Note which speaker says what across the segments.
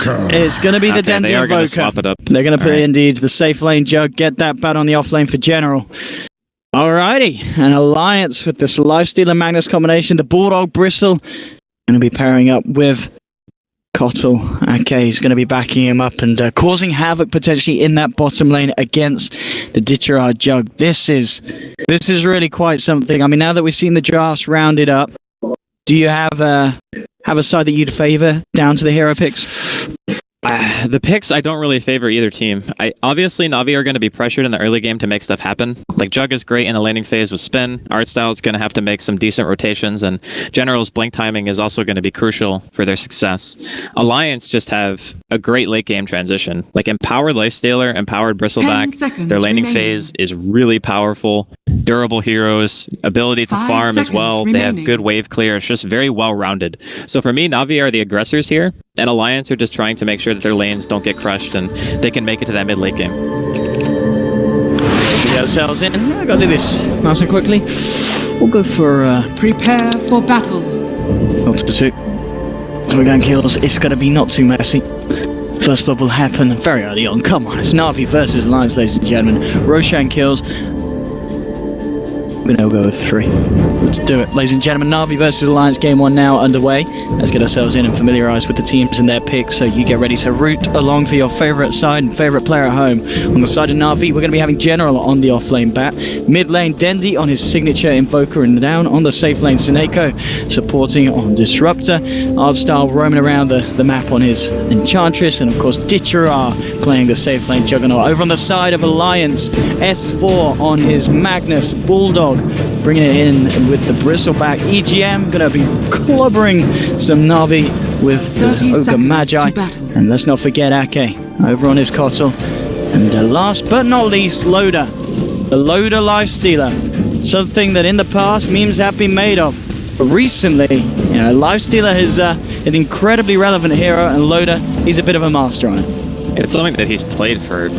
Speaker 1: It's going to be the Dendy
Speaker 2: they are going
Speaker 1: Invoker.
Speaker 2: to swap it up.
Speaker 1: They're going to put
Speaker 2: All right.
Speaker 1: indeed the safe lane Jug, get that bat on the off lane for General. Alrighty, an alliance with this Lifestealer Magnus combination. The Bulldog Bristle going to be pairing up with Kotl. Okay, he's going to be backing him up and causing havoc potentially in that bottom lane against the Ditcherard Jug. This is really quite something. I mean, now that we've seen the drafts rounded up, do you have a side that you'd favor down to the hero picks?
Speaker 2: The picks, I don't really favor either team. Obviously, Navi are going to be pressured in the early game to make stuff happen. Like, Jug is great in the laning phase with Spin. Artstyle is going to have to make some decent rotations, and General's blink timing is also going to be crucial for their success. Alliance just have a great late game transition. Like, Empowered Lifestealer, Empowered Bristleback, their laning phase is really powerful. Durable heroes, ability to farm as well. They have good wave clear. It's just very well-rounded. So for me, Navi are the aggressors here, and Alliance are just trying to make sure that their lanes don't get crushed and they can make it to that mid-late game.
Speaker 1: We got ourselves in. I gotta do this nice and quickly. We'll go for
Speaker 3: prepare for battle.
Speaker 1: Ultra pursuit. So we're going kills. It's gonna be not too messy. First blood will happen very early on. Come on, it's Navi versus Alliance, ladies and gentlemen. Roshan kills. We're going to go with 3. Let's do it. Ladies and gentlemen, Navi versus Alliance Game 1 now underway. Let's get ourselves in and familiarise with the teams and their picks so you get ready to root along for your favourite side and favourite player at home. On the side of Navi, we're going to be having General on the off-lane bat. Mid-lane, Dendy on his signature Invoker, and down on the safe lane, Sineko supporting on Disruptor. Artstyle roaming around the map on his Enchantress, and of course Ditcherard playing the safe lane Juggernaut. Over on the side of Alliance, S4 on his Magnus Bulldog, bringing it in with the Bristleback. EGM going to be clobbering some Navi with the Ogre Magi. And let's not forget Ake over on his Kotl. And last but not least, Loda. The Loda Lifestealer. Something that in the past memes have been made of. But recently, you know, Lifestealer is an incredibly relevant hero, and Loda, he's a bit of a master on it.
Speaker 2: It's something that he's played for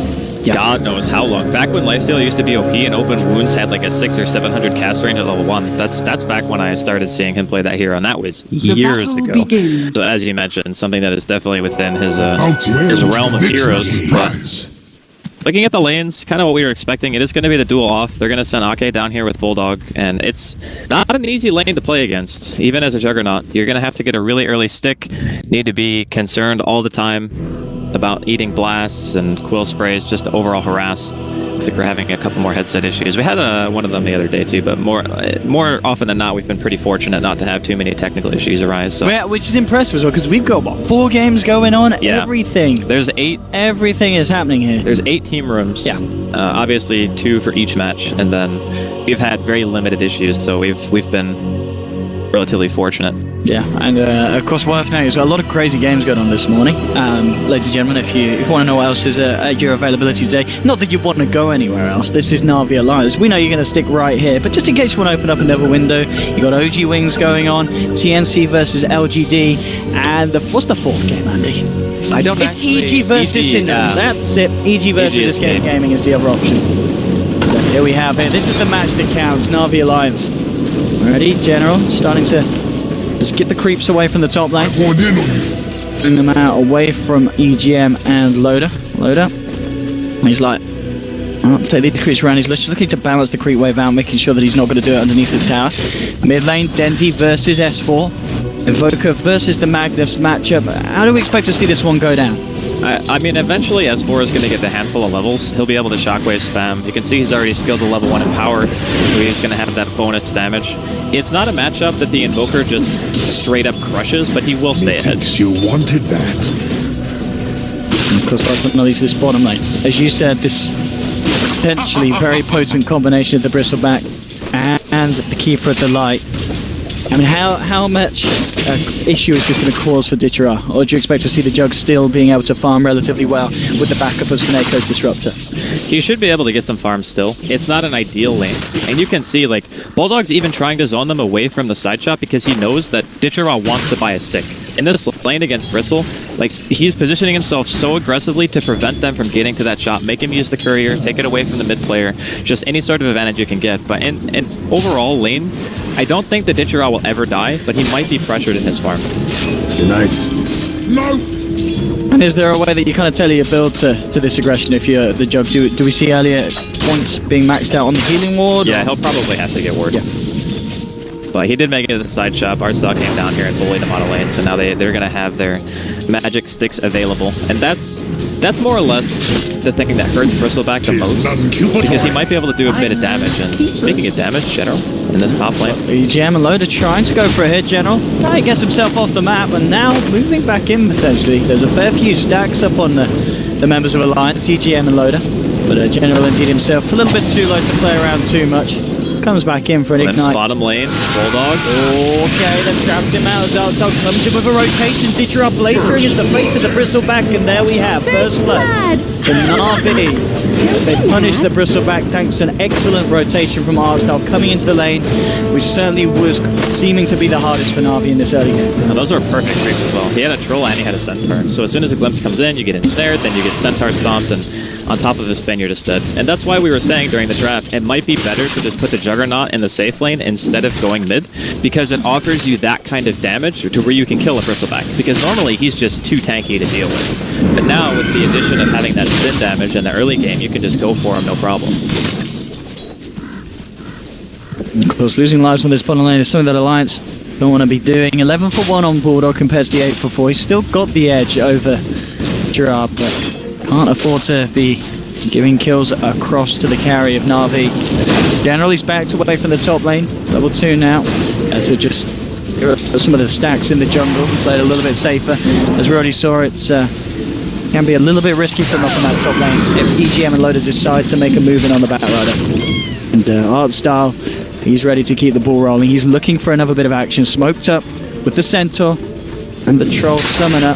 Speaker 2: God knows how long. Back when Lifestealer used to be OP and Open Wounds had like a 600 or 700 cast range at level 1. That's back when I started seeing him play that hero, and that was years ago.
Speaker 3: Begins.
Speaker 2: So as you mentioned, something that is definitely within his realm of heroes. But looking at the lanes, kind of what we were expecting, it is going to be the duel off. They're going to send Ake down here with Bulldog, and it's not an easy lane to play against, even as a Juggernaut. You're going to have to get a really early stick, need to be concerned all the time about eating blasts and quill sprays just to overall harass. Looks like we're having a couple more headset issues. We had one of them the other day too, but more often than not, we've been pretty fortunate not to have too many technical issues arise. So.
Speaker 1: Yeah, which is impressive as well, because we've got, what, 4 games going on?
Speaker 2: Yeah.
Speaker 1: Everything.
Speaker 2: There's 8.
Speaker 1: Everything is happening here.
Speaker 2: There's 8 team rooms.
Speaker 1: Yeah.
Speaker 2: Obviously 2 for each match, and then we've had very limited issues, so we've been relatively fortunate.
Speaker 1: Yeah, and of course worth noting, there's got a lot of crazy games going on this morning. Ladies and gentlemen, if you want to know what else is at your availability today, not that you want to go anywhere else, this is Navi Alliance. We know you're going to stick right here, but just in case you want to open up another window, you got OG Wings going on, TNC versus LGD, and what's the 4th game, Andy?
Speaker 2: I don't
Speaker 1: It's EG versus Syndrome. That's it. EG versus Escape Gaming is the other option. So here we have it. This is the match that counts, Navi Alliance. Ready, General, starting to just get the creeps away from the top lane. Bring them out away from EGM and Loda. He's like, I'll take these creeps around. He's just looking to balance the creep wave out, making sure that he's not going to do it underneath the tower. Mid lane, Dendy versus S4. Invoker versus the Magnus matchup. How do we expect to see this one go down?
Speaker 2: I mean, eventually S4 is going to get the handful of levels. He'll be able to shockwave spam. You can see he's already skilled the level 1 Empower, so he's going to have that bonus damage. It's not a matchup that the Invoker just straight up crushes, but he will stay ahead.
Speaker 4: Methinks you wanted that.
Speaker 1: Of course, last but not least, this bottom lane. As you said, this potentially very potent combination of the Bristleback and the Keeper of the Light. I mean, how much issue is this going to cause for Ditcherard? Or do you expect to see the Jug still being able to farm relatively well with the backup of Sineko's Disruptor?
Speaker 2: He should be able to get some farms still. It's not an ideal lane. And you can see, like, Bulldog's even trying to zone them away from the side shot because he knows that Ditcherard wants to buy a stick. In this lane against Bristle, like, he's positioning himself so aggressively to prevent them from getting to that shot, make him use the courier, take it away from the mid player, just any sort of advantage you can get. But in overall lane, I don't think the Ditcherard will ever die, but he might be pressured in his farm.
Speaker 4: Good night. No!
Speaker 1: And is there a way that you kind of tailor your build to this aggression if you're the Jug? Do we see earlier points being maxed out on the healing ward?
Speaker 2: Yeah, he'll probably have to get ward.
Speaker 1: Yeah.
Speaker 2: But he did make it to the side shop. Artstyle came down here and bullied him on a lane, so now they're going to have their magic sticks available. And that's more or less the thing that hurts Bristleback the most, because he might be able to do a bit of damage. And speaking of damage, General, in this top lane.
Speaker 1: EGM and Loader trying to go for a hit, General. Now he gets himself off the map, and now moving back in potentially. There's a fair few stacks up on the members of Alliance, EGM and Loader. But General indeed himself a little bit too low to play around too much. Comes back in for an ignite.
Speaker 2: Bottom lane, Bulldog.
Speaker 1: Okay, they've trapped him out. Dog comes in with a rotation. Ditcher up later is the face of the Bristleback, and there we have first blood. The Navi. They punish the Bristleback thanks to an excellent rotation from Artstyle coming into the lane, which certainly was seeming to be the hardest for Navi in this early game.
Speaker 2: Now, those are perfect creeps as well. He had a troll and he had a centaur. So as soon as a glimpse comes in, you get ensnared, then you get centaur stomped, and on top of his spin, you're just dead. And that's why we were saying during the draft, it might be better to just put the Juggernaut in the safe lane instead of going mid, because it offers you that kind of damage to where you can kill a Bristleback, because normally he's just too tanky to deal with. But now, with the addition of having that spin damage in the early game, you can just go for him, no problem.
Speaker 1: Of course, losing lives on this bottom lane is something that Alliance don't want to be doing. 11 for 1 on Bulldog compared to the 8 for 4. He's still got the edge over Gerard, but can't afford to be giving kills across to the carry of Navi. Generally, he's backed away from the top lane. Level 2 now. So just here are some of the stacks in the jungle. Played a little bit safer. As we already saw, it's can be a little bit risky from up on that top lane if EGM and Loader decide to make a move in on the Batrider. And Artstyle, he's ready to keep the ball rolling. He's looking for another bit of action. Smoked up with the Centaur and the Troll Summoner.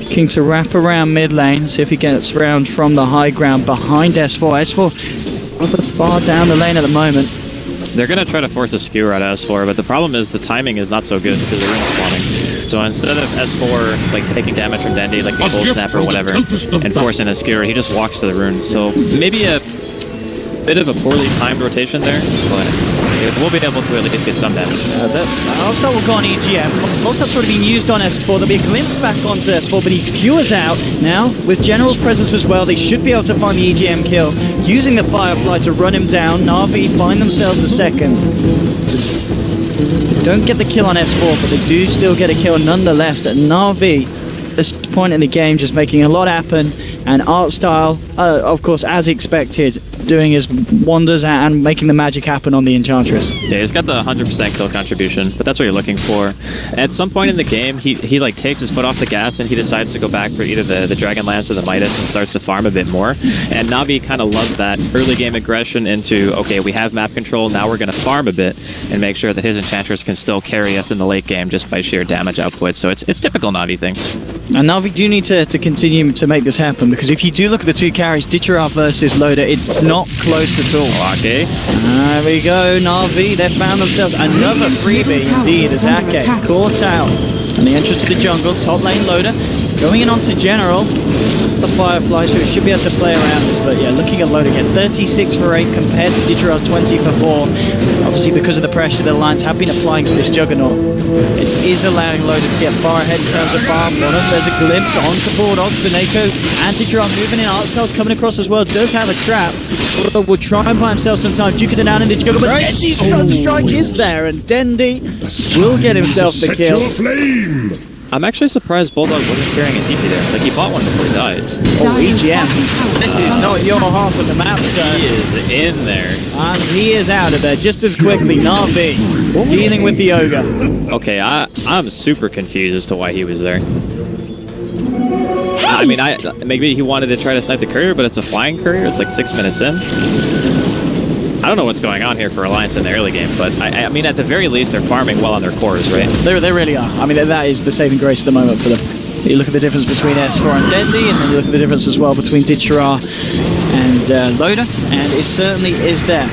Speaker 1: Looking to wrap around mid lane, see if he gets round from the high ground behind S4. S4 rather far down the lane at the moment.
Speaker 2: They're going to try to force a skewer out of S4, but the problem is the timing is not so good because the rune's spawning. So instead of S4 like taking damage from Dandy, like the Gold Snap or whatever, and forcing a skewer, he just walks to the rune. So maybe a bit of a poorly timed rotation there, but we'll be able to at least get some damage.
Speaker 1: Artstyle will go on EGM. Voltup's already been used on S4. There'll be a glimpse back onto S4, but he skewers out. Now, with General's presence as well, they should be able to find the EGM kill, using the Firefly to run him down. Navi find themselves a second. They don't get the kill on S4, but they do still get a kill nonetheless. Navi, at this point in the game, just making a lot happen, and Artstyle, of course, as expected, doing his wonders and making the magic happen on the Enchantress.
Speaker 2: Yeah, he's got the 100% kill contribution, but that's what you're looking for. At some point in the game, he like takes his foot off the gas and he decides to go back for either the Dragonlance or the Midas and starts to farm a bit more. And Navi kind of loved that early game aggression into, okay, we have map control, now we're going to farm a bit and make sure that his Enchantress can still carry us in the late game just by sheer damage output. So it's typical Navi things.
Speaker 1: And Navi do need to continue to make this happen, because if you do look at the two carries, Ditcher versus Loader, it's not close at all.
Speaker 2: Okay.
Speaker 1: There we go, Navi. They found themselves another freebie indeed as Ake caught out. And the entrance to the jungle, top lane Loader, going in onto General. The Firefly, so it should be able to play around this, but yeah, looking at Loader again, 36 for 8 compared to Ditcher's 20 for 4. Obviously, because of the pressure the Alliance have been applying to this Juggernaut, it is allowing Loader to get far ahead in terms of farm. There's a glimpse onto Bulldog, Suneko, and Ditcher moving in. Artstyle's coming across as well, does have a trap. Bulldog will try and buy himself some time, duking it down in the jungle, but Dendy's Sunstrike is there, and Dendy will get himself the kill.
Speaker 2: I'm actually surprised Bulldog wasn't carrying a TP there. Like, he bought one before he died.
Speaker 1: Oh, EGM. This is not your half of the map, sir.
Speaker 2: He is in there.
Speaker 1: And he is out of there just as quickly. Navi dealing with the Ogre.
Speaker 2: Okay, I'm super confused as to why he was there. I mean, maybe he wanted to try to snipe the courier, but it's a flying courier. It's like 6 minutes in. I don't know what's going on here for Alliance in the early game, but I mean, at the very least, they're farming well on their cores, right?
Speaker 1: They really are. I mean, that is the saving grace at the moment for them. You look at the difference between S4 and Dendy, and then you look at the difference as well between Ditcher and Loader, and it certainly is there.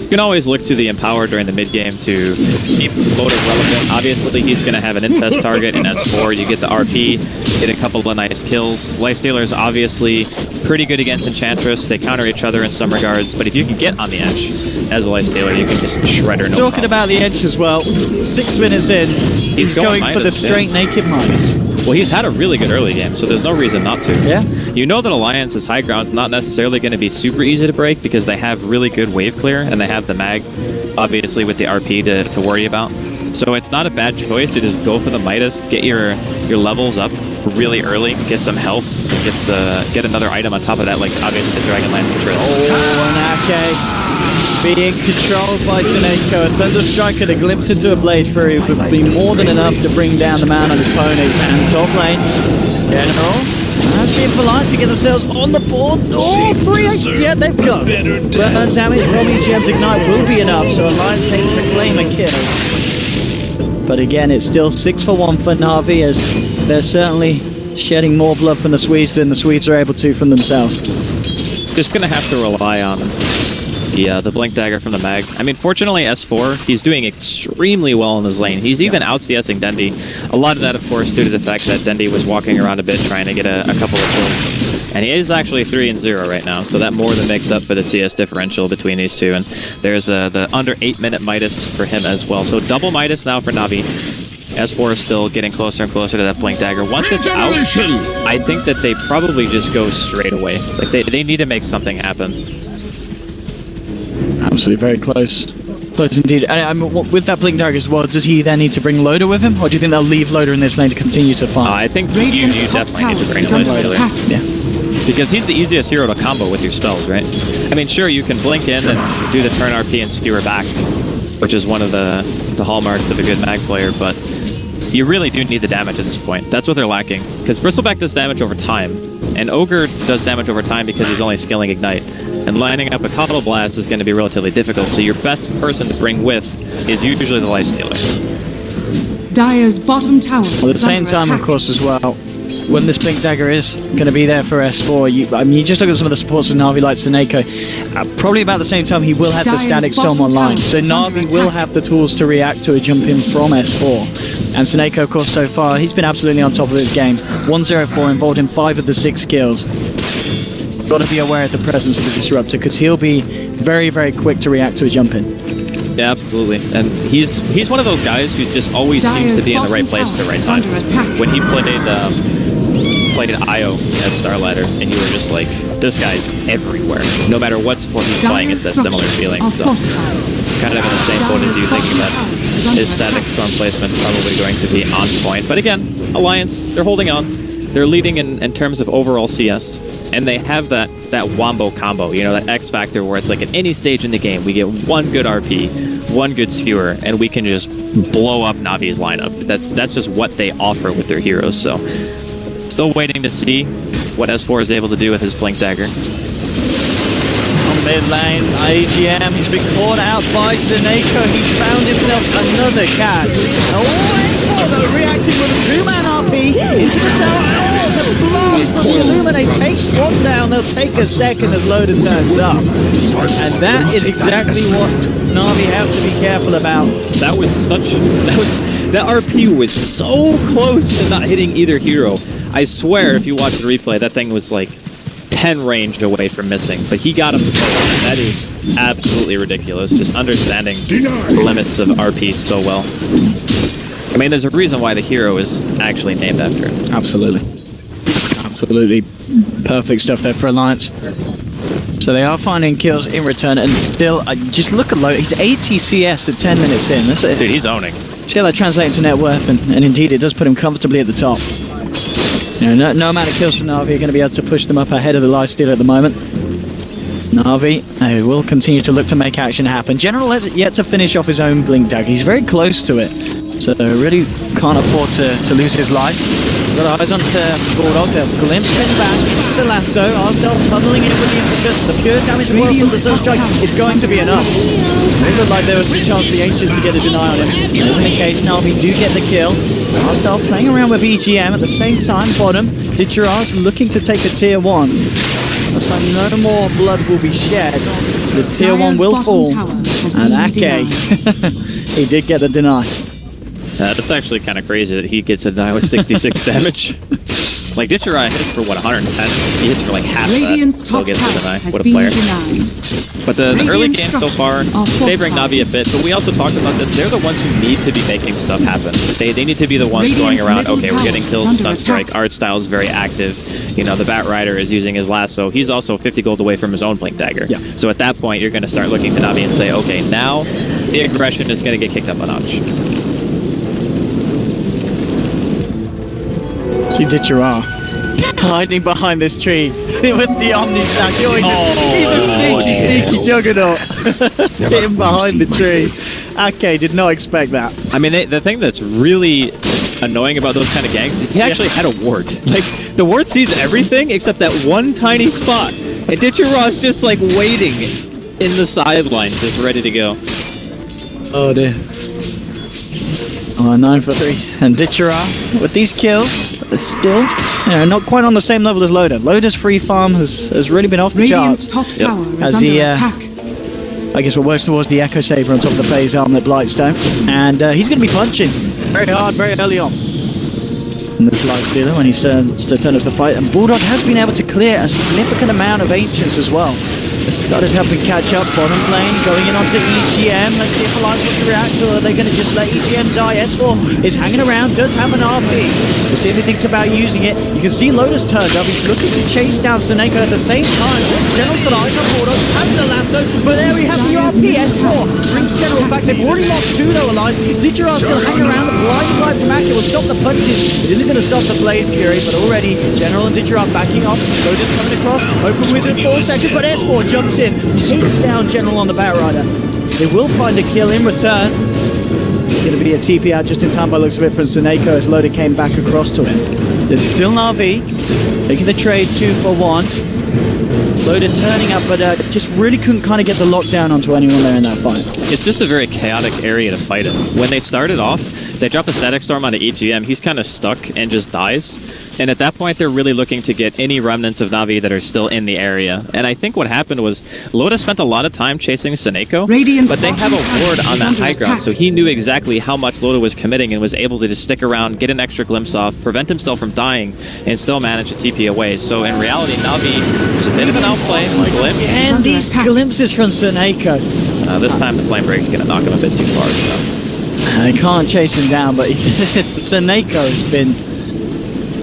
Speaker 2: You can always look to the Empower during the mid-game to keep Loader relevant. Obviously, he's going to have an Infest target in S4. You get the RP, get a couple of nice kills. Lifestealer is obviously pretty good against Enchantress. They counter each other in some regards, but if you can get on the edge as a Lifestealer, you can just shred her.
Speaker 1: Talking about the edge as well, 6 minutes in, he's going for the straight naked minus.
Speaker 2: Well, he's had a really good early game, so there's no reason not to.
Speaker 1: Yeah.
Speaker 2: You know that Alliance's high ground's not necessarily going to be super easy to break because they have really good wave clear, and they have the mag, obviously, with the RP to worry about. So it's not a bad choice to just go for the Midas, get your levels up really early, get some health, get another item on top of that, like obviously the Dragon Lance and Trill.
Speaker 1: Oh, and Ake being controlled by Seneko. A Thunder Strike and a glimpse into a Blade Fury would be more than enough to bring down the man on his pony. And top lane, General. Let's see if Alliance can get themselves on the board. Oh, 3 yeah, they've got. Burn damage from EGM's Ignite will be enough, so Alliance able to claim a kill. But again, it's still 6 for 1 for Navi, as they're certainly shedding more blood from the Swedes than the Swedes are able to from themselves.
Speaker 2: Just gonna have to rely on the Blink Dagger from the mag. I mean, fortunately, S4, he's doing extremely well in his lane. He's even out-CSing Dendi. A lot of that, of course, due to the fact that Dendi was walking around a bit trying to get a couple of kills. And he is actually 3-0 right now, so that more than makes up for the CS differential between these two. And there's the under 8-minute Midas for him as well. So double Midas now for Navi. S4 is still getting closer and closer to that Blink Dagger. Once it's out, I think that they probably just go straight away. Like, they need to make something happen.
Speaker 1: Absolutely very close. Close indeed. I mean, with that Blink Dagger as well, does he then need to bring Loader with him? Or do you think they'll leave Loader in this lane to continue to farm?
Speaker 2: I think you definitely need to bring Loader.
Speaker 1: Yeah.
Speaker 2: Because he's the easiest hero to combo with your spells, right? I mean, sure, you can blink in and do the turn RP and skewer back, which is one of the hallmarks of a good mag player, but you really do need the damage at this point. That's what they're lacking. Because Bristleback does damage over time, and Ogre does damage over time because he's only skilling Ignite. And lining up a Coddle Blast is going to be relatively difficult, so your best person to bring with is usually the Lifestealer.
Speaker 3: Dire's bottom tower.
Speaker 1: Well, at the same time, of course, as well, when this Blink Dagger is going to be there for S4, you just look at some of the supports of Navi like Seneko. Probably about the same time, he will have the Static Storm online, so Navi will have the tools to react to a jump in from S4. And Seneko, of course, so far, he's been absolutely on top of his game. 1-0-4 involved in 5 of the 6 kills. Got to be aware of the presence of the Disruptor, because he'll be very, very quick to react to a jump in.
Speaker 2: Yeah, absolutely. And he's one of those guys who just always seems to be in the right place at the right time. When he played Io at Starladder, and you were just like, this guy's everywhere. No matter what support he's playing, it's that similar feeling. So kind of in the same boat as you, thinking that his Static Storm placement is probably going to be on point. But again, Alliance, they're holding on. They're leading in terms of overall CS. And they have that wombo combo, you know, that X factor where it's like at any stage in the game, we get one good RP, one good skewer, and we can just blow up Navi's lineup. That's just what they offer with their heroes. So, still waiting to see what S4 is able to do with his Blink Dagger.
Speaker 1: On mid lane, AGM, he's been caught out by Seneko. He found himself another catch. Oh, S4 though, reacting with a 2-man RP into the tower. The blast from the Illuminate takes one down. They'll take a second as Loader turns up. And that is exactly what Navi have to be careful about.
Speaker 2: That RP was so close to not hitting either hero. I swear, if you watch the replay, that thing was like 10 range away from missing, but he got him. That is absolutely ridiculous. Just understanding the limits of RP so well. I mean, there's a reason why the hero is actually named after it.
Speaker 1: Absolutely. Absolutely perfect stuff there for Alliance. So they are finding kills in return, and still, just look at Loader. He's 80 CS at 10 minutes in. That's it.
Speaker 2: Dude, he's owning.
Speaker 1: See how that translates to net worth, and indeed it does put him comfortably at the top. You know, no amount of kills from Navi are going to be able to push them up ahead of the Lifestealer at the moment. Navi will continue to look to make action happen. General has yet to finish off his own Blink Dagger. He's very close to it, so really can't afford to lose his life. Got eyes on Bulldog. They'll glimpse him back into the lasso. Arsdale funneling in with the impetus. The pure damage from the Sun Strike is going to be enough. It looked like there was a chance for the Ancients to get a deny on him. As in the case, Navi do get the kill. Arsdale playing around with EGM at the same time. Bottom, Ditcheraz looking to take a tier 1. Looks like no more blood will be shed. The tier 1 will fall. And Ake, he did get the deny.
Speaker 2: That's actually kind of crazy that he gets a deny with 66 damage. Like, Ditcherai hits for, what, 110? He hits for, like, half
Speaker 3: Radiant's
Speaker 2: that. Still
Speaker 3: top
Speaker 2: gets
Speaker 3: tower
Speaker 2: the deny.
Speaker 3: has
Speaker 2: What a
Speaker 3: been
Speaker 2: player.
Speaker 3: denied.
Speaker 2: But the early
Speaker 3: Radiant
Speaker 2: game so far,
Speaker 3: structures are
Speaker 2: favoring
Speaker 3: fortified.
Speaker 2: Navi a bit, but we also talked about this. They're the ones who need to be making stuff happen. They need to be the ones going
Speaker 3: Radiant's
Speaker 2: around,
Speaker 3: middle
Speaker 2: okay, we're getting
Speaker 3: tower
Speaker 2: kills
Speaker 3: is
Speaker 2: with
Speaker 3: under
Speaker 2: Sunstrike.
Speaker 3: attack.
Speaker 2: Art style is very active. You know, the Bat Rider is using his lasso. He's also 50 gold away from his own Blink Dagger.
Speaker 1: Yeah.
Speaker 2: So at that point, you're going to start looking to Navi and say, okay, now the aggression is going to get kicked up a notch.
Speaker 1: See Ditcherai hiding behind this tree with the Omni stack. He's a sneaky juggernaut. Sitting behind the tree. Okay, did not expect that.
Speaker 2: I mean, the thing that's really annoying about those kind of ganks is he actually had a ward. Like, the ward sees everything except that one tiny spot. And Ditcherai's just, like, waiting in the sidelines, just ready to go.
Speaker 1: Oh dear. Oh, 9 for 3. And Ditcherai with these kills, they're still not quite on the same level as Loda. Loda's free farm has really been off the
Speaker 3: Radiant's
Speaker 1: charts.
Speaker 3: top tower
Speaker 1: As
Speaker 3: is under
Speaker 1: he,
Speaker 3: attack.
Speaker 1: I guess what works towards the Echo Saber on top of the Phase Helmet Blightstone. And he's going to be punching very hard, very early on. And this Life Stealer when he starts to turn up the fight. And Bulldog has been able to clear a significant amount of Ancients as well. It's started helping catch up bottom lane, going in onto EGM. Let's see if Alliance wants to react, or are they going to just let EGM die? S4 is hanging around, does have an RP. We'll see if he thinks about using it. You can see Lotus turned up. He's looking to chase down Seneko at the same time. General's got eyes on Bulldog, has the lasso, but there we have the RP. S4 brings General back. They've already lost two though, Alliance. Ditcherai still hanging around. The blind side from Aki will stop the punches. It isn't going to stop the Blade Fury, but already General and Ditcherai backing off. Lotus coming across. Open Wizard 4 seconds, but S4 jumps in, takes down General on the Bat Rider. They will find a kill in return. It's going to be a TP out just in time by looks of it from Seneko as Loda came back across to him. There's still Navi making the trade 2 for 1. Loda turning up, but just really couldn't kind of get the lockdown onto anyone there in that fight.
Speaker 2: It's just a very chaotic area to fight in. When they started off, they drop a Static Storm onto EGM. He's kind of stuck and just dies. And at that point, they're really looking to get any remnants of Navi that are still in the area. And I think what happened was Loda spent a lot of time chasing Seneko,
Speaker 3: Radiant's
Speaker 2: but they have a
Speaker 3: bottom
Speaker 2: ward
Speaker 3: tower
Speaker 2: on
Speaker 3: is
Speaker 2: that
Speaker 3: under
Speaker 2: high ground,
Speaker 3: attack.
Speaker 2: so he knew exactly how much Loda was committing and was able to just stick around, get an extra glimpse off, prevent himself from dying, and still manage to TP away. So in reality, Navi was a bit of an outplay, glimpse.
Speaker 1: And these glimpses from Seneko.
Speaker 2: This time the Flame Break's going to knock him a bit too far, so...
Speaker 1: They can't chase him down, but Seneko has been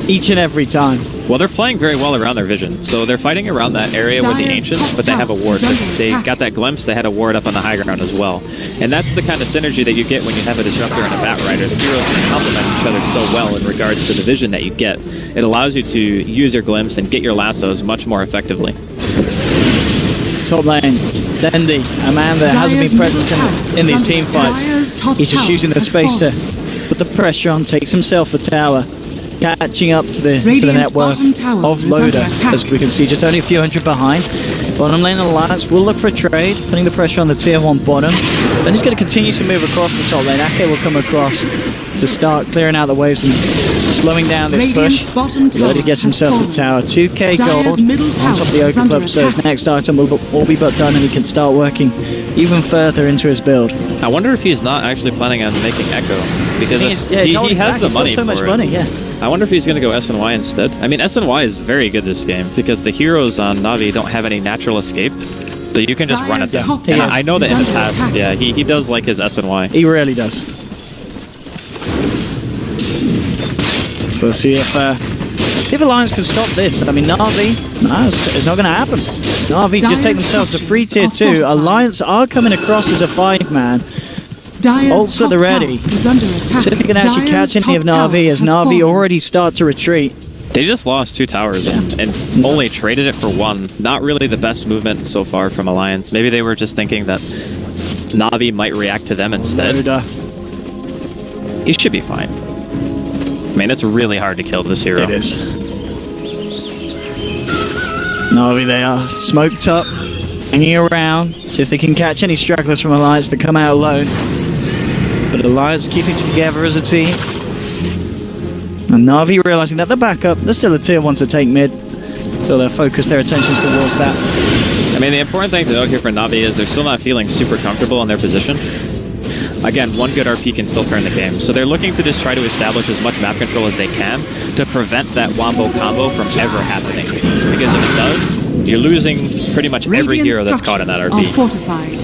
Speaker 1: each and every time.
Speaker 2: Well, they're playing very well around their vision. So they're fighting around that area with the
Speaker 3: Dire's
Speaker 2: Ancients,
Speaker 3: top
Speaker 2: but they have a
Speaker 3: tower
Speaker 2: ward.
Speaker 3: is under
Speaker 2: They
Speaker 3: attack.
Speaker 2: got that glimpse, they had a ward up on the high ground as well. And that's the kind of synergy that you get when you have a Disruptor and a Bat Rider. The heroes just complement each other so well in regards to the vision that you get. It allows you to use your glimpse and get your lassos much more effectively.
Speaker 1: Top lane, Dendi, a man that hasn't been present in these team fights. He's just using the space to put the pressure on, takes himself a tower, catching up to the net worth of Loda, as we can see, just only a few hundred behind. Bottom lane Alliance will look for a trade, putting the pressure on the tier 1 bottom. Then he's going to continue to move across the top lane. Ake will come across to start clearing out the waves and slowing down this push. Loda gets himself the tower. 2k gold on top of the Ogre Club, so his next item will all be but done and he can start working even further into his build.
Speaker 2: I wonder if he's not actually planning on making Echo, because he has the money
Speaker 1: so much
Speaker 2: for
Speaker 1: money,
Speaker 2: it.
Speaker 1: yeah.
Speaker 2: I wonder if he's going to go SNY instead. I mean, SNY is very good this game, because the heroes on Navi don't have any natural escape, so you can just run at them.
Speaker 3: top
Speaker 2: And
Speaker 3: tower
Speaker 2: I know that
Speaker 3: is
Speaker 2: in the
Speaker 3: under
Speaker 2: past,
Speaker 3: attack.
Speaker 2: yeah, he does like his SNY.
Speaker 1: He really does. So let's see if Alliance can stop this. I mean, Navi, no, it's not going to happen. Navi just take themselves to free tier 2. Alliance are coming across as a 5-man. Ults at the ready. So if you can actually catch any of Navi, as Navi already start to retreat.
Speaker 2: They just lost 2 towers and only traded it for 1. Not really the best movement so far from Alliance. Maybe they were just thinking that Navi might react to them instead. He should be fine. I mean, it's really hard to kill this hero.
Speaker 1: It is. Navi, they are smoked up, hanging around. See if they can catch any stragglers from Alliance that come out alone. But Alliance keeping together as a team. And Navi realizing that the backup, there's still a tier 1 to take mid. So they'll focus their attentions towards that.
Speaker 2: I mean, the important thing to note here for Navi is they're still not feeling super comfortable in their position. again, one good RP can still turn the game. So they're looking to just try to establish as much map control as they can to prevent that wombo combo from ever happening. Because if it does, you're losing pretty much every hero that's caught in that RP.
Speaker 3: Are fortified.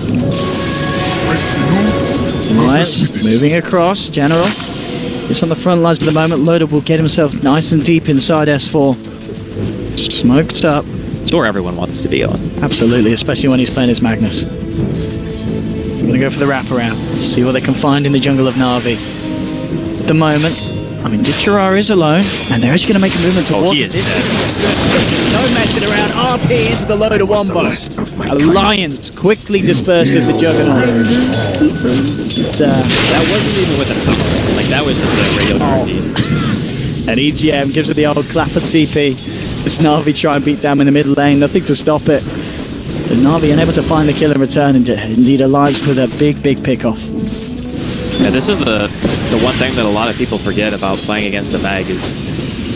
Speaker 1: Alliance moving across. General just on the front lines at the moment. Loader will get himself nice and deep inside S4. Smoked up.
Speaker 2: It's where everyone wants to be on.
Speaker 1: Absolutely, especially when he's playing as Magnus. I'm going to go for the wraparound. See what they can find in the jungle of Navi. At the moment, I mean, Ditchara is alone, and they're actually going to make a movement towards
Speaker 2: he is
Speaker 1: this.
Speaker 2: dead.
Speaker 1: No messing around. RP into the loader wombo. Alliance quickly disperses the Juggernaut.
Speaker 2: That wasn't even with a power. Like, that was just a regular RP.
Speaker 1: And EGM gives it the old clapper TP. It's Navi try and beat down in the mid lane. Nothing to stop it. But Navi unable to find the kill in return. Indeed, Alliance with a big pick-off.
Speaker 2: Yeah, this is the one thing that a lot of people forget about playing against a Mag is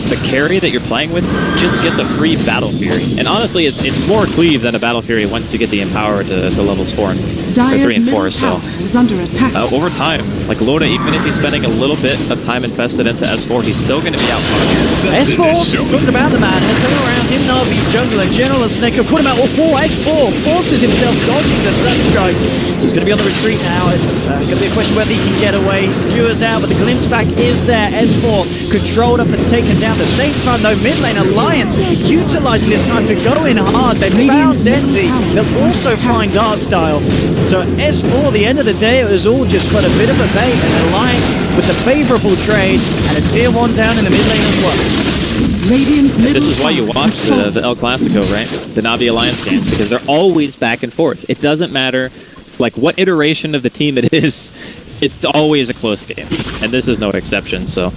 Speaker 2: the carry that you're playing with just gets a free Battle Fury. And honestly, it's more cleave than a Battle Fury once you get the Empower to levels 4 and 3 and 4. So
Speaker 3: is under attack.
Speaker 2: over time, like Loda, even if he's spending a little bit of time invested into S4, he's still going to be out front.
Speaker 1: S4, talking about the man, has come around him, Navi's jungler, General and Snake have put him out. S4 forces himself, dodging the Sunstrike. He's going to be on the retreat now. It's going to be a question whether he can get away. Skewers out, but the glimpse back is there. S4 controlled up and taken down. At the same time, though, mid lane Alliance utilising this time to go in hard. They've found Denzi. They'll also find Dark Style. So S4, the end of the day, it was all just but a bit of a bait. And Alliance with the favourable trade and a tier 1 down in the mid lane as well.
Speaker 3: Radiant's middle
Speaker 2: This is why you watch the El Clasico, right? The Navi Alliance games, because they're always back and forth. It doesn't matter like what iteration of the team it is, it's always a close game. And this is no exception, so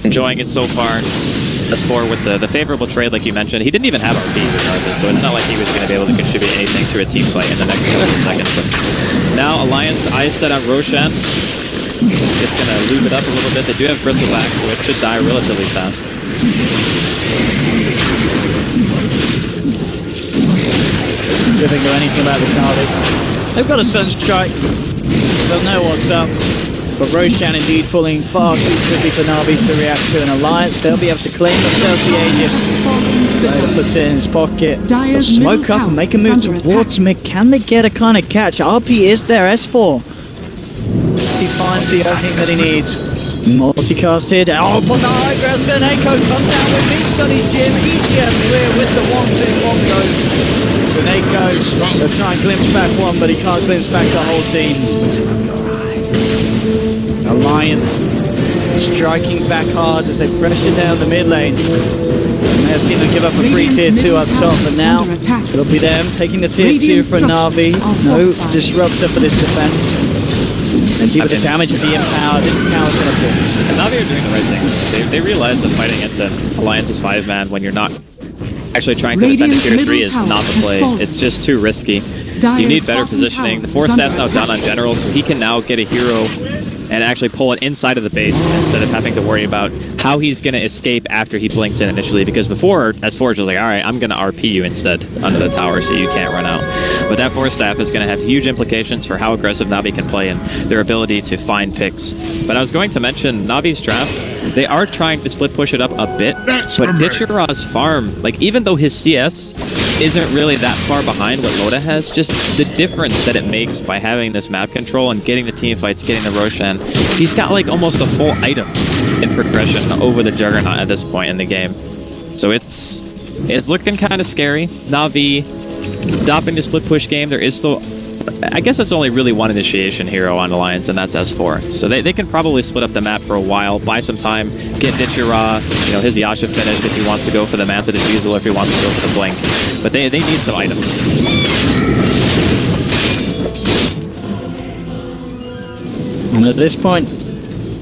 Speaker 2: enjoying it so far. S4 with the favorable trade, like you mentioned. He didn't even have RP regardless, so it's not like he was going to be able to contribute anything to a team fight in the next couple of seconds. So now Alliance eyes set on Roshan. Just going to lube it up a little bit. They do have Bristleback, so it should die relatively fast.
Speaker 1: See if they know anything about this Navi. They've got a Sunstrike. They'll know what's up. But Roshan indeed falling far too quickly for Navi to react to an Alliance. They'll be able to claim themselves the Aegis. Puts it in his pocket. They'll smoke up and make a move towards mid. Can they get a kind of catch? RP is there. S4. He finds the opening that he needs. Multicasted. Oh, but the Hydra Seneko comes down with Big Sunny Jim. EGM clear with the 1-2 goes. Seneko, they'll try and glimpse back one, but he can't glimpse back the whole team. Alliance striking back hard as they pressure down the mid lane. You may have seen them give up a free tier 2 up top, but now it'll be them taking the tier 2 for Navi. No disruptor for this defense. And due to the damage of the Empower, this tower's going to fall.
Speaker 2: And Navi are doing the right thing. They realize that fighting against an Alliance's 5-man when you're not actually trying to defend the tier 3 is not the play. It's just too risky. You need better positioning. The 4 stat's now done on General, so he can now get a hero and actually pull it inside of the base instead of having to worry about how he's going to escape after he blinks in initially. Because before, S4 was just like, alright, I'm going to RP you instead under the tower so you can't run out. But that 4 staff is going to have huge implications for how aggressive Navi can play and their ability to find picks. But I was going to mention Navi's draft. They are trying to split push it up a bit, but Ditchara's farm, like even though his CS isn't really that far behind what Loda has, just the difference that it makes by having this map control and getting the team fights, getting the Roshan, he's got like almost a full item in progression over the Juggernaut at this point in the game. So it's looking kind of scary. Navi adopting the split push game. There is still, I guess it's only really one initiation hero on Alliance, and that's S4. So they can probably split up the map for a while, buy some time, get Ditchara, his Yasha finished if he wants to go for the Manta Diffusal, or if he wants to go for the Blink. But they need some items.
Speaker 1: And at this point,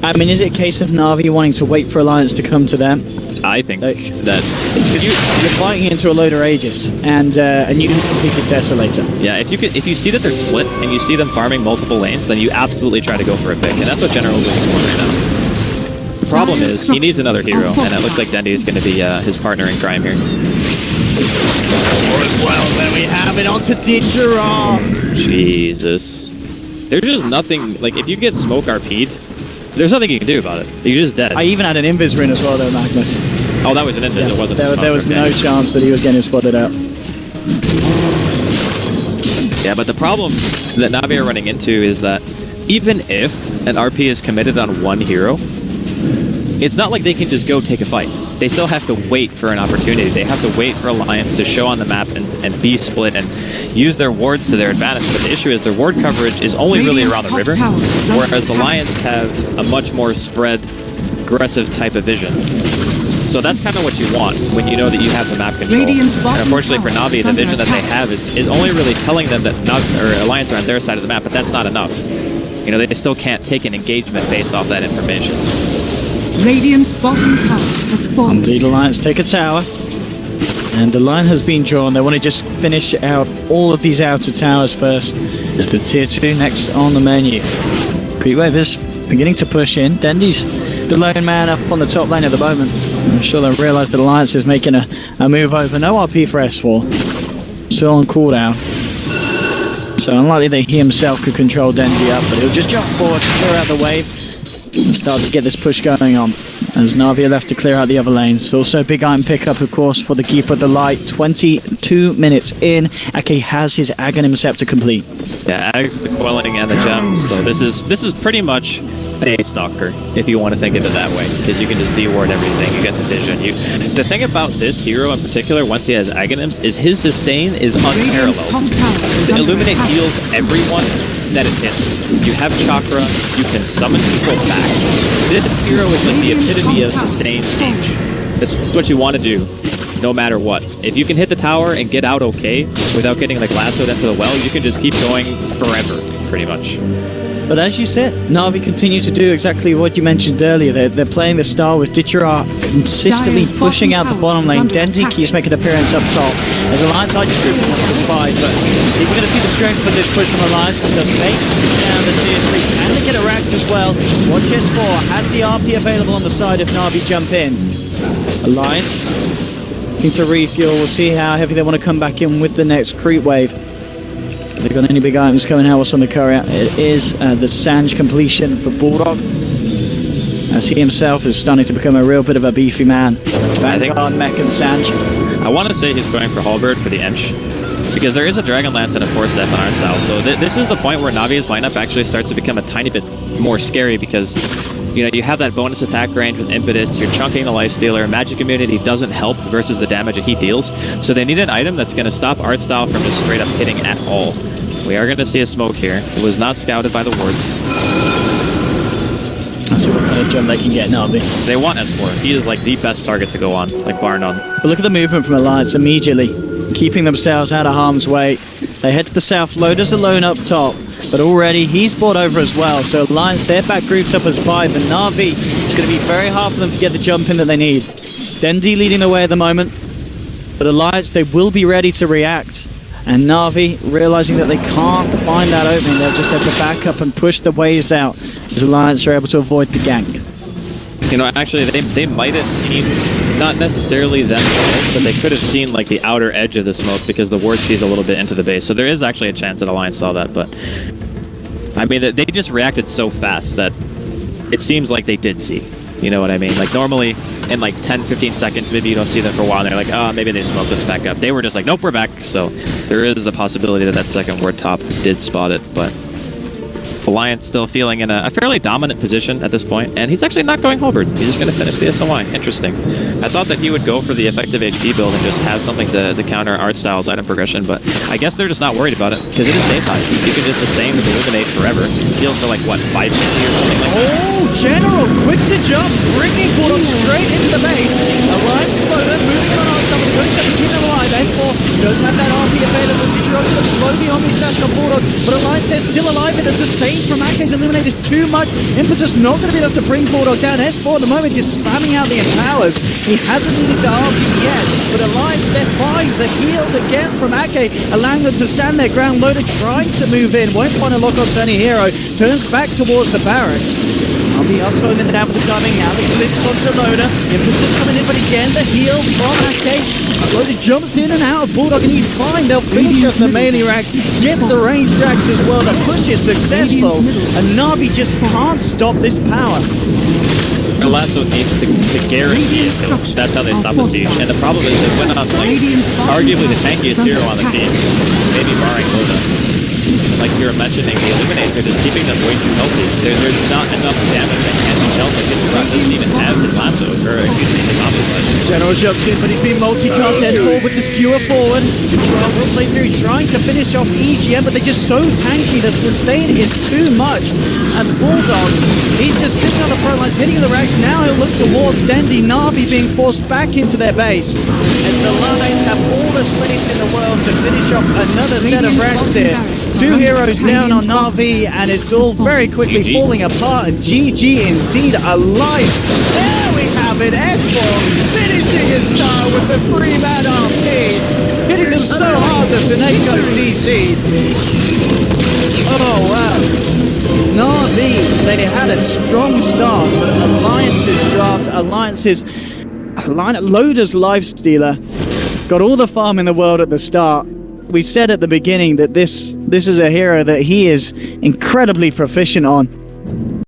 Speaker 1: I mean, is it a case of Navi wanting to wait for Alliance to come to them?
Speaker 2: I think that...
Speaker 1: Because you're fighting into a loader Aegis, and you completed Desolator.
Speaker 2: Yeah, if you see that they're split, and you see them farming multiple lanes, then you absolutely try to go for a pick, and that's what General's looking for right now. The problem is, he needs another hero, and it looks like Dendi is going to be his partner in crime here.
Speaker 1: Well, there we have it, onto Ditchara!
Speaker 2: Jesus. there's just nothing, like, if you get smoke RP'd, there's nothing you can do about it. You're just dead.
Speaker 1: I even had an invis ring as well, though, Magnus.
Speaker 2: Oh, that was an invis, it wasn't a smoke.
Speaker 1: There was no chance that he was getting spotted out.
Speaker 2: Yeah, but the problem that Navi are running into is that even if an RP is committed on one hero, it's not like they can just go take a fight. They still have to wait for an opportunity. They have to wait for Alliance to show on the map and be split and use their wards to their advantage. But the issue is their ward coverage is only really around the river, whereas Alliance have a much more spread, aggressive type of vision. So that's kind of what you want when you know that you have the map control. And unfortunately for Navi, the vision that they have is only really telling them that Alliance are on their side of the map, but that's not enough. You know, they still can't take an engagement based off that information.
Speaker 3: Radiant's bottom tower has fallen.
Speaker 1: Indeed, Alliance take a tower. And the line has been drawn. They want to just finish out all of these outer towers first. It's the tier 2 next on the menu. Creepwave is beginning to push in. Dendi's the lone man up on the top lane at the moment. I'm sure they'll realise that Alliance is making a move over. No RP for S4. Still on cooldown. So unlikely that he himself could control Dendi up, but he'll just jump forward, clear out the wave, and start to get this push going on. As Navi are left to clear out the other lanes. Also big item pickup, of course, for the Keeper of the Light. 22 minutes in, Ake has his Aghanim Scepter complete.
Speaker 2: Yeah, Ags with the quelling and the gems. So this is pretty much a stalker, if you want to think of it that way, because you can just deward everything. You get the vision. The thing about this hero in particular, once he has Aghanims, is his sustain is unparalleled. The Illuminate heals everyone that it hits. You have chakra, you can summon people back. This hero is like the epitome of sustained siege. That's what you want to do, no matter what. If you can hit the tower and get out okay, without getting like lassoed into the well, you can just keep going forever, pretty much.
Speaker 1: But as you said, Navi continue to do exactly what you mentioned earlier. They're playing the style with Ditchera consistently pushing out the bottom lane. Dendi keeps making an appearance up top. As Alliance side just group on the 5, but if we're going to see the strength of this push from Alliance, it's going to make down the tier 3 and they get a Rax as well. Watch S4 has the RP available on the side if Navi jump in. Alliance looking to refuel. We'll see how heavy they want to come back in with the next creep wave. They've got any big items coming out? What's on the courier? It is the Sanj completion for Bulldog, as he himself is starting to become a real bit of a beefy man. Vanguard, Mech, and Sanj.
Speaker 2: I want to say he's going for Halberd for the Inch, because there is a Dragon Lance and a Force Step on our style. So this is the point where Navi's lineup actually starts to become a tiny bit more scary, because you know, you have that bonus attack range with Impetus, you're chunking the Lifestealer, Magic Immunity doesn't help versus the damage that he deals, so they need an item that's going to stop Artstyle from just straight up hitting at all. We are going to see a smoke here. It was not scouted by the wards.
Speaker 1: That's what kind of jump they can get now.
Speaker 2: They want S4. He is like the best target to go on, like bar none.
Speaker 1: But look at the movement from Alliance immediately, keeping themselves out of harm's way. They head to the south, Loda's alone up top, but already he's brought over as well. So Alliance, they're back grouped up as 5, and Navi, it's going to be very hard for them to get the jump in that they need. Dendi leading the way at the moment, but Alliance, they will be ready to react. And Navi, realizing that they can't find that opening, they'll just have to back up and push the waves out as Alliance are able to avoid the gank.
Speaker 2: You know, actually, they might have seen, not necessarily themselves, but they could have seen like the outer edge of the smoke, because the ward sees a little bit into the base. So there is actually a chance that Alliance saw that, but I mean, they just reacted so fast that it seems like they did see. You know what I mean? Like normally in like 10-15 seconds, maybe you don't see them for a while and they're like, oh, maybe they smoked, let's back up. They were just like, nope, we're back. So there is the possibility that that second ward top did spot it, but Alliance still feeling in a fairly dominant position at this point, and he's actually not going Halberd. He's just going to finish the SOI. Interesting. I thought that he would go for the effective HP build and just have something to counter Artstyle's item progression, but I guess they're just not worried about it, because it is daytime. You can just sustain with Illuminate forever. Heals for like, what, 550 or something like that?
Speaker 1: Oh, General, quick to jump, bringing Bulldog straight into the base. Alliance Slower, moving on Artstyle, but going to keep them alive. S4 does have that RP available. Digiro's going to slow the Omni stash on Bulldog, but Alliance, they're still alive in the sustain from Ake's Illuminate is too much. Impetus not going to be enough to bring Bulldog down. S4 at the moment just spamming out the Empowers. He hasn't needed to RP yet, but Alliance, they're 5. The heals again from Ake, allowing them to stand their ground. Loader trying to move in, won't find a lock on any hero, turns back towards the barracks. RP are slowing them down with the timing now. The glimpse onto Loader. Impetus coming in, but again, the heal from Ake. Loader jumps in and out of Bulldog. Bulldog, and he's fine. They'll finish up the melee racks, get the range racks as well. The push is successful, and Navi just can't stop this power.
Speaker 2: The lasso needs to guarantee it. That's how they stop the siege. And the problem is they went on like arguably the tankiest hero on the team, maybe barring DOTA. Like you were mentioning, the Illuminates are just keeping them way too healthy. There's not enough damage that can be dealt. Like Hitchcock doesn't even have his lasso, or excuse me, his opposite.
Speaker 1: General jumps in, but he's been multicast S4 with the skewer forward. Control will play through, trying to finish off EGM, but they're just so tanky. The sustain is too much. And Bulldog, he's just sitting on the front lines, hitting the racks. Now he'll look towards Dendi. Navi being forced back into their base. As the Lunates have all the space in the world to finish off another set of racks here. Two heroes down on Navi, and it's all very quickly falling apart. And GG indeed alive. There we have it. S4 finishing his style with the 3-man RP. Hitting them so hard that Seneco's DC'd. Oh wow. Navi, they had a strong start, but Alliance's draft, Loader's Lifestealer got all the farm in the world at the start. We said at the beginning that this is a hero that he is incredibly proficient on.